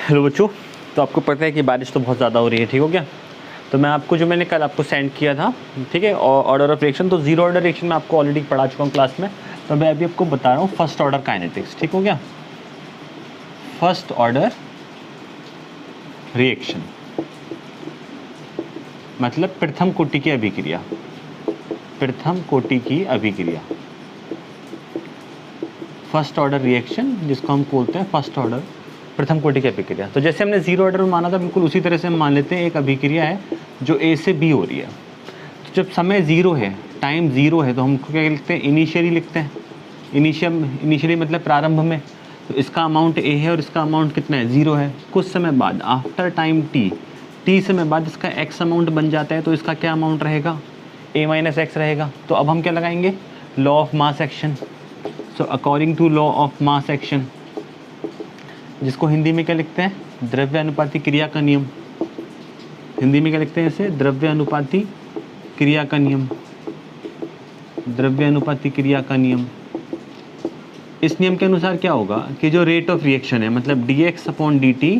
Hello बच्चों, तो आपको पता है कि बारिश तो बहुत ज़्यादा हो रही है, ठीक हो गया। तो मैं आपको जो मैंने कल आपको सेंड किया था, ठीक है, ऑर्डर ऑफ रिएक्शन, तो जीरो ऑर्डर रिएक्शन मैं आपको ऑलरेडी पढ़ा चुका हूँ क्लास में। तो मैं अभी आपको बता रहा हूँ फर्स्ट ऑर्डर काइनेटिक्स, ठीक हो गया। फर्स्ट ऑर्डर रिएक्शन मतलब प्रथम कोटि की अभिक्रिया, प्रथम कोटि की अभिक्रिया, फर्स्ट ऑर्डर रिएक्शन जिसको हम बोलते हैं फर्स्ट ऑर्डर प्रथम कोटि की अभिक्रिया। तो जैसे हमने जीरो ऑर्डर में माना था, बिल्कुल उसी तरह से हम मान लेते हैं एक अभिक्रिया है जो ए से बी हो रही है। तो जब समय ज़ीरो है, टाइम ज़ीरो है, तो हम क्या लिखते हैं, इनिशियली लिखते हैं। इनिशियली मतलब प्रारंभ में। तो इसका अमाउंट ए है और इसका अमाउंट कितना है, ज़ीरो है। कुछ समय बाद, आफ्टर टाइम टी समय बाद इसका एक्स अमाउंट बन जाता है, तो इसका क्या अमाउंट रहेगा, ए माइनस एक्स रहेगा। तो अब हम क्या लगाएंगे, law of mass action. So according to law of mass action, जिसको हिंदी में क्या लिखते हैं, द्रव्य अनुपाती क्रिया का नियम। हिंदी में क्या लिखते हैं इसे, द्रव्य अनुपाती क्रिया का नियम, द्रव्य अनुपाती क्रिया का नियम। इस नियम के अनुसार क्या होगा कि जो रेट ऑफ रिएक्शन है, मतलब dx अपॉन dt,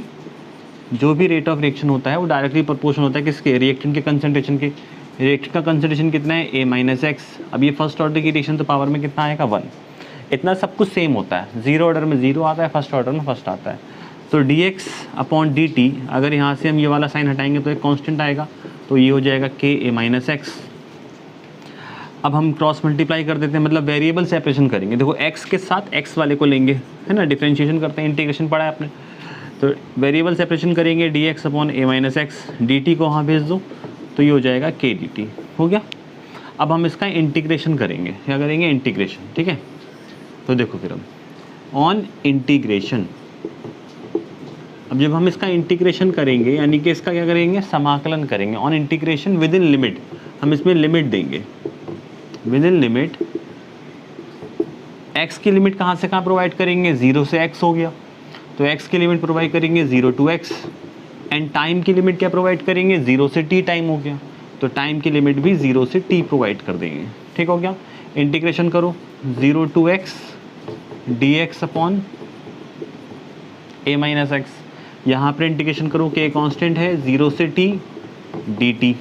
जो भी रेट ऑफ रिएक्शन होता है वो डायरेक्टली प्रोपोर्शनल होता है किसके, रिएक्टेंट के कंसंट्रेशन के। रिएक्टेंट का कंसंट्रेशन कितना है, a माइनस एक्स। अब ये फर्स्ट ऑर्डर की रिएक्शन, तो पावर में कितना आएगा, 1। इतना सब कुछ सेम होता है, जीरो ऑर्डर में जीरो आता है, फर्स्ट ऑर्डर में फर्स्ट आता है। तो dx अपॉन dt, अगर यहाँ से हम ये वाला साइन हटाएंगे तो एक कांस्टेंट आएगा, तो ये हो जाएगा k a माइनस एक्स। अब हम क्रॉस मल्टीप्लाई कर देते हैं, मतलब वेरिएबल सेपरेशन करेंगे। देखो x के साथ x वाले को लेंगे, है ना, डिफरेंशिएशन करते हैं, इंटीग्रेशन पढ़ा है आपने। तो वेरिएबल सेपरेशन करेंगे, dx upon a minus x, dt को वहाँ भेज दो, तो ये हो जाएगा k dt, हो गया। अब हम इसका इंटीग्रेशन करेंगे, क्या करेंगे, इंटीग्रेशन, ठीक है। तो देखो फिर हम ऑन इंटीग्रेशन, अब जब हम इसका इंटीग्रेशन करेंगे, यानी कि इसका क्या करेंगे, समाकलन करेंगे। On integration with in limit, हम इसमें लिमिट देंगे, विद इन लिमिट। x की लिमिट कहाँ से कहाँ प्रोवाइड करेंगे, 0 से x हो गया, तो x की लिमिट प्रोवाइड करेंगे 0 to x। एंड टाइम की लिमिट क्या प्रोवाइड करेंगे, 0 से t टाइम हो गया, तो टाइम की लिमिट भी 0 से t प्रोवाइड कर देंगे, ठीक हो गया। इंटीग्रेशन करो, 0 to x dx upon a minus x. यहाँ पर इंटीग्रेशन करो, k कांस्टेंट है, 0 से t dt।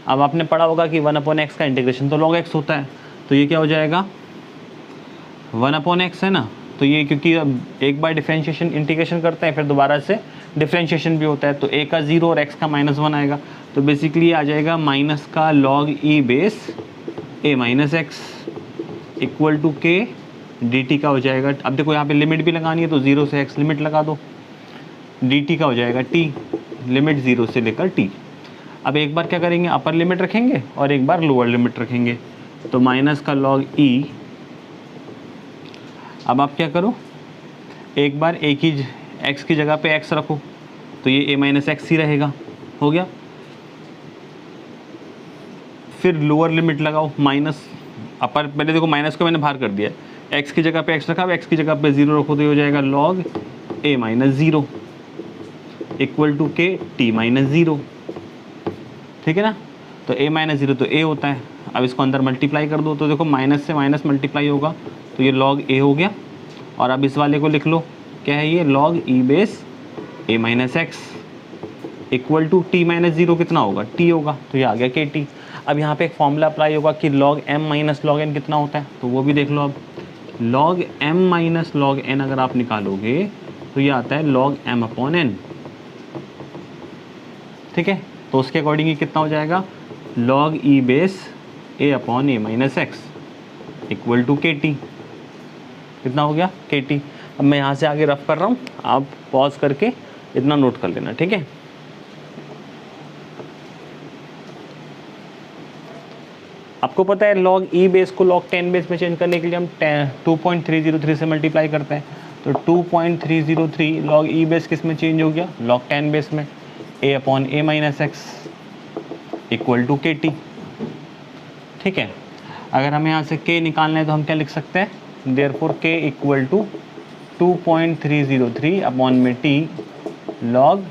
अब आपने पढ़ा होगा कि 1 अपॉन एक्स का इंटीग्रेशन तो log x होता है, तो ये क्या हो जाएगा, 1 अपॉन एक्स है ना। तो ये क्योंकि अब एक बार डिफरेंशिएशन इंटीग्रेशन करते हैं, फिर दोबारा से डिफरेंशिएशन भी होता है, तो a का 0 और x का -1 आएगा, तो बेसिकली आ जाएगा माइनस का log e base a minus x equal to k dt का हो जाएगा। अब देखो यहाँ पे लिमिट भी लगानी है, तो 0 से x लिमिट लगा दो, dt का हो जाएगा t, लिमिट 0 से लेकर t। अब एक बार क्या करेंगे, अपर लिमिट रखेंगे और एक बार लोअर लिमिट रखेंगे, तो माइनस का log e। अब आप क्या करो, एक बार एक ही x की जगह पे x रखो, तो ये a माइनस एक्स ही रहेगा, हो गया। फिर लोअर लिमिट लगाओ, माइनस अपर, पहले देखो माइनस को मैंने बाहर कर दिया, x की जगह पे x रखा, अब x की जगह पे 0 रखो, तो ये हो जाएगा log a minus 0 equal to k t minus 0, ठीक है ना। तो a माइनस 0 तो a होता है। अब इसको अंदर मल्टीप्लाई कर दो, तो देखो माइनस से माइनस मल्टीप्लाई होगा, तो ये log a हो गया। और अब इस वाले को लिख लो, क्या है ये, log e base a minus x equal to t minus 0 कितना होगा, t होगा, तो ये आ गया kt। अब यहाँ पे एक फॉर्मूला अप्लाई होगा कि log m minus log n कितना होता है, तो वो भी देख लो। अब log m minus log n अगर आप निकालोगे, तो ये आता है log m अपॉन n, ठीक है। तो उसके अकॉर्डिंग ये कितना हो जाएगा, log e base a upon a minus x equal to k t, कितना हो गया, के टी। अब मैं यहाँ से आगे रफ कर रहा हूँ, आप पॉज करके इतना नोट कर लेना, ठीक है। आपको पता है log e बेस को log 10 बेस में चेंज करने के लिए हम 2.303 से मल्टीप्लाई करते हैं, तो 2.303 log e बेस किस में चेंज हो गया, log 10 बेस में, a upon a minus x equal to k t, ठीक है। अगर हमें यहाँ से k निकालना है, तो हम क्या लिख सकते हैं, therefore k equal to 2.303 upon में t log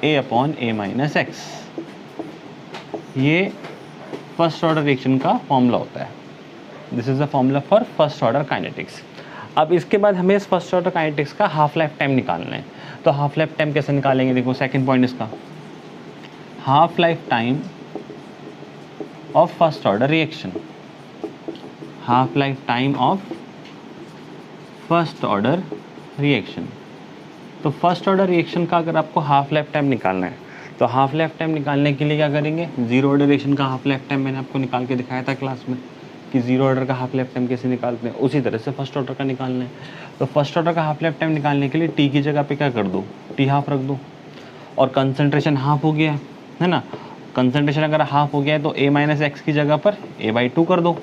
a upon a minus x. ये फर्स्ट ऑर्डर रिएक्शन का फॉर्मूला होता है। This is the formula for first order kinetics. अब इसके बाद हमें इस फर्स्ट ऑर्डर काइनेटिक्स का हाफ लाइफ टाइम निकालना है। तो हाफ लाइफ टाइम कैसे निकालेंगे? देखो सेकंड पॉइंट इसका, half life time of first order reaction, half life time of first order reaction. तो फर्स्ट ऑर्डर रिएक्शन का अगर आपको हाफ लाइफ टाइम निकालना है तो हाफ लाइफ टाइम निकालने के लिए क्या करेंगे? जीरो ऑर्डर रिएक्शन का हाफ लाइफ टाइम मैंने आपको निकाल के दिखाया था क्लास में कि जीरो ऑर्डर का हाफ लाइफ टाइम कैसे निकालते हैं, उसी तरह से फर्स्ट ऑर्डर का निकालना है। तो फर्स्ट ऑर्डर का हाफ लाइफ टाइम निकालने के लिए टी की जगह पे क्या कर दो? टी हाफ रख दो, और कंसनट्रेशन हाफ हो गया है ना। कंसनट्रेशन अगर हाफ हो गया है तो a माइनस एक्स की जगह पर a/2 कर दो।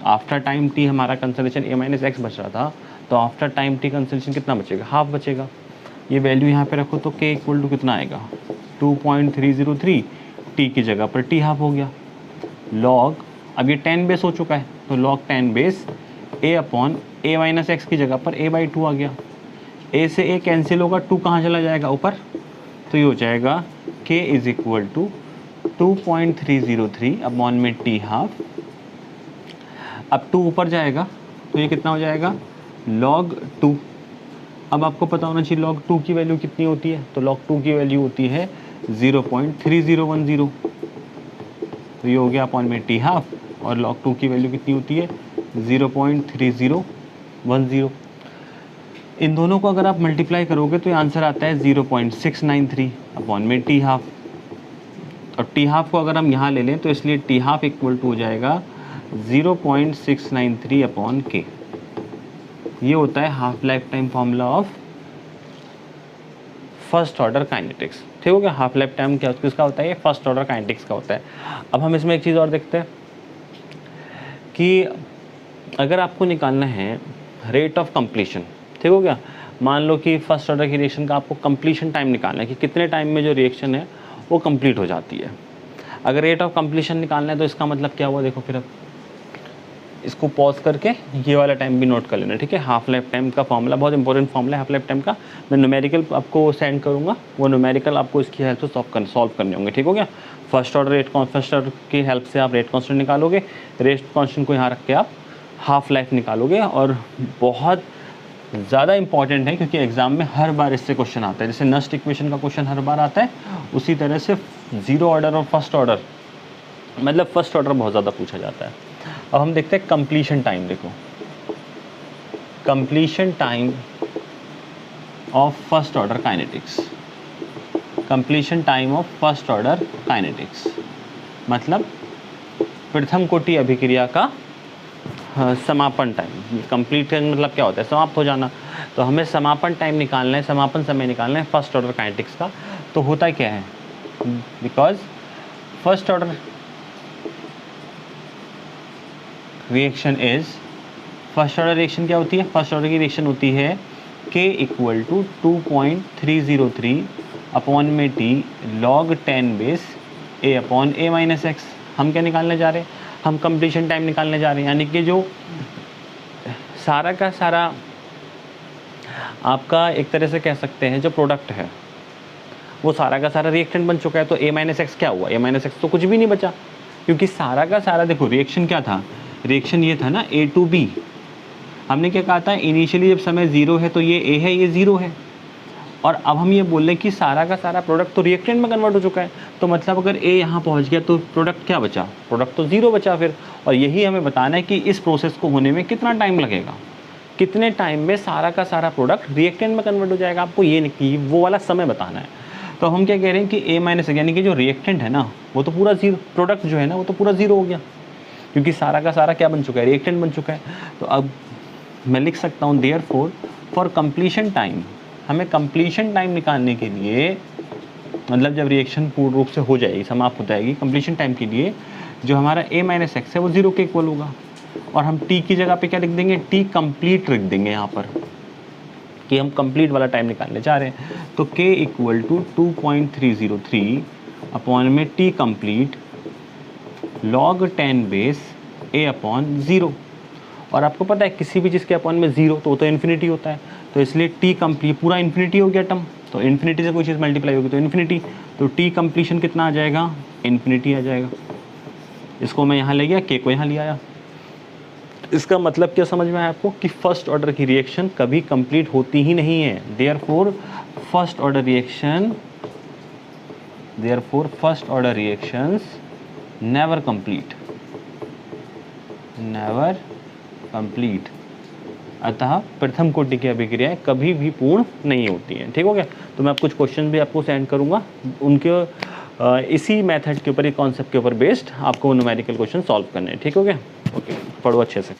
आफ्टर टाइम टी हमारा कंसनट्रेशन a माइनस एक्स बच रहा था, तो आफ्टर टाइम टी कंसनट्रेशन कितना बचेगा? हाफ बचेगा। ये वैल्यू यहाँ पे रखो तो k इक्वल टू कितना आएगा? 2.303, टी की जगह पर टी हाफ हो गया। लॉग, अब ये 10 बेस हो चुका है तो log 10 base a/a minus x की जगह पर a/2 आ गया। a से a कैंसिल होगा, 2 कहाँ चला जाएगा? ऊपर, तो ये हो जाएगा k is equal to 2.303 upon में टी हाफ। अब 2 ऊपर जाएगा तो ये कितना हो जाएगा? log 2। अब आपको पता होना चाहिए log 2 की वैल्यू कितनी होती है, तो log 2 की वैल्यू होती है 0.3010। तो ये हो गया अपॉन में टी हाफ, और log 2 की वैल्यू कितनी होती है? 0.3010। इन दोनों को अगर आप मल्टीप्लाई करोगे तो ये आंसर आता है 0.693 अपॉन में टी हाफ। और टी हाफ को अगर हम यहाँ ले लें तो इसलिए टी हाफ इक्वल टू हो जाएगा 0.693 अपॉन के। ये होता है half life time formula of first order kinetics. ठीक हो गया? हाफ लाइफ टाइम क्या किसका होता है? ये फर्स्ट ऑर्डर काइनेटिक्स का होता है। अब हम इसमें एक चीज़ और देखते हैं कि अगर आपको निकालना है रेट ऑफ कंप्लीशन, ठीक हो गया? मान लो कि फर्स्ट ऑर्डर की रिएक्शन का आपको कंप्लीशन टाइम निकालना है कि कितने टाइम में जो रिएक्शन है वो कंप्लीट हो जाती है। अगर रेट ऑफ कंप्लीशन निकालना है तो इसका मतलब क्या हुआ? देखो फिर अब इसको पॉज करके ये वाला टाइम भी नोट कर लेना, ठीक है? हाफ लाइफ टाइम का फॉर्मूला बहुत इंपॉर्टेंट फॉर्मूला है हाफ लाइफ टाइम का। मैं न्यूमेरिकल आपको सेंड करूँगा, वो न्यूमेरिकल आपको इसकी हेल्प से सॉल्व करने होंगे। ठीक हो गया? फर्स्ट ऑर्डर की हेल्प से आप रेट कांस्टेंट निकालोगे, रेट कांस्टेंट को यहाँ रख के आप हाफ लाइफ निकालोगे। और बहुत ज़्यादा इंपॉर्टेंट है क्योंकि एग्जाम में हर बार इससे क्वेश्चन आता है। जैसे नस्ट इक्वेशन का क्वेश्चन हर बार आता है, उसी तरह से जीरो ऑर्डर और फर्स्ट ऑर्डर, मतलब फर्स्ट ऑर्डर बहुत ज़्यादा पूछा जाता है। अब हम देखते हैं कंप्लीशन टाइम। देखो, completion time of first order kinetics, completion time of first order kinetics मतलब प्रथम कोटि अभिक्रिया का समापन टाइम। कंप्लीट मतलब क्या होता है? समाप्त हो जाना। तो हमें समापन टाइम निकालना है, समापन समय निकालना है फर्स्ट ऑर्डर काइनेटिक्स का। तो होता क्या है? Because first order reaction is, first order reaction क्या होती है? फर्स्ट ऑर्डर की रिएक्शन होती है k इक्वल टू 2.303 अपॉन में T log 10 base a upon a minus x. हम क्या निकालने जा रहे हैं? हम कंप्लीशन टाइम निकालने जा रहे हैं। यानी कि जो सारा का सारा आपका एक तरह से कह सकते हैं जो प्रोडक्ट है वो सारा का सारा रिएक्टेंट बन चुका है। तो a माइनस एक्स क्या हुआ? a माइनस एक्स तो कुछ भी नहीं बचा, क्योंकि सारा का सारा देखो रिएक्शन क्या था? रिएक्शन ये था ना a टू b। हमने क्या कहा था? इनिशियली जब समय ज़ीरो है तो ये a है, ये ज़ीरो है। और अब हम ये बोल रहे हैं कि सारा का सारा प्रोडक्ट तो रिएक्टेंट में कन्वर्ट हो चुका है। तो मतलब अगर a यहाँ पहुँच गया तो प्रोडक्ट क्या बचा? प्रोडक्ट तो ज़ीरो बचा फिर। और यही हमें बताना है कि इस प्रोसेस को होने में कितना टाइम लगेगा, कितने टाइम में सारा का सारा प्रोडक्ट रिएक्टेंट में कन्वर्ट हो जाएगा। आपको ये नहीं, वो वाला समय बताना है। तो हम क्या कह रहे हैं कि a माइनस यानी कि जो रिएक्टेंट है ना वो तो पूरा ज़ीरो, प्रोडक्ट जो है ना वो तो पूरा ज़ीरो हो गया, क्योंकि सारा का सारा क्या बन चुका है? रिएक्टेंट बन चुका है। तो अब मैं लिख सकता हूँ देयरफॉर फॉर कंप्लीशन टाइम, हमें कंप्लीशन टाइम निकालने के लिए, मतलब जब रिएक्शन पूर्ण रूप से हो जाएगी, समाप्त हो जाएगी, कंप्लीशन टाइम के लिए जो हमारा a माइनस एक्स है वो ज़ीरो के इक्वल होगा। और हम t की जगह पे क्या लिख देंगे? t कंप्लीट लिख देंगे यहाँ पर कि हम कंप्लीट वाला टाइम निकालने जा रहे हैं। तो k इक्वल टू 2.303 अपॉन में t complete log 10 base a upon zero. और आपको पता है किसी भी चीज़ के अपॉन में ज़ीरो तो वो तो इन्फिनिटी होता है। तो इसलिए टी कंप्लीट पूरा इन्फिनिटी हो गया टर्म, तो इन्फिनिटी से कोई चीज़ मल्टीप्लाई होगी तो इन्फिनिटी। तो टी कंप्लीशन कितना आ जाएगा? इन्फिनिटी आ जाएगा। इसको मैं यहाँ ले गया, के को यहाँ ले आया। इसका मतलब क्या समझ में आया आपको कि फर्स्ट ऑर्डर की रिएक्शन कभी कंप्लीट होती ही नहीं है। Therefore first order reactions never complete. अतः प्रथम कोटि की अभिक्रियाएं कभी भी पूर्ण नहीं होती हैं। ठीक हो गया। तो मैं कुछ क्वेश्चन भी आपको सेंड करूंगा, उनके इसी मेथड के ऊपर, ये कॉन्सेप्ट के ऊपर बेस्ड आपको न्यूमेरिकल क्वेश्चन सॉल्व करने हैं। ठीक हो गया। ओके, पढ़ो अच्छे से।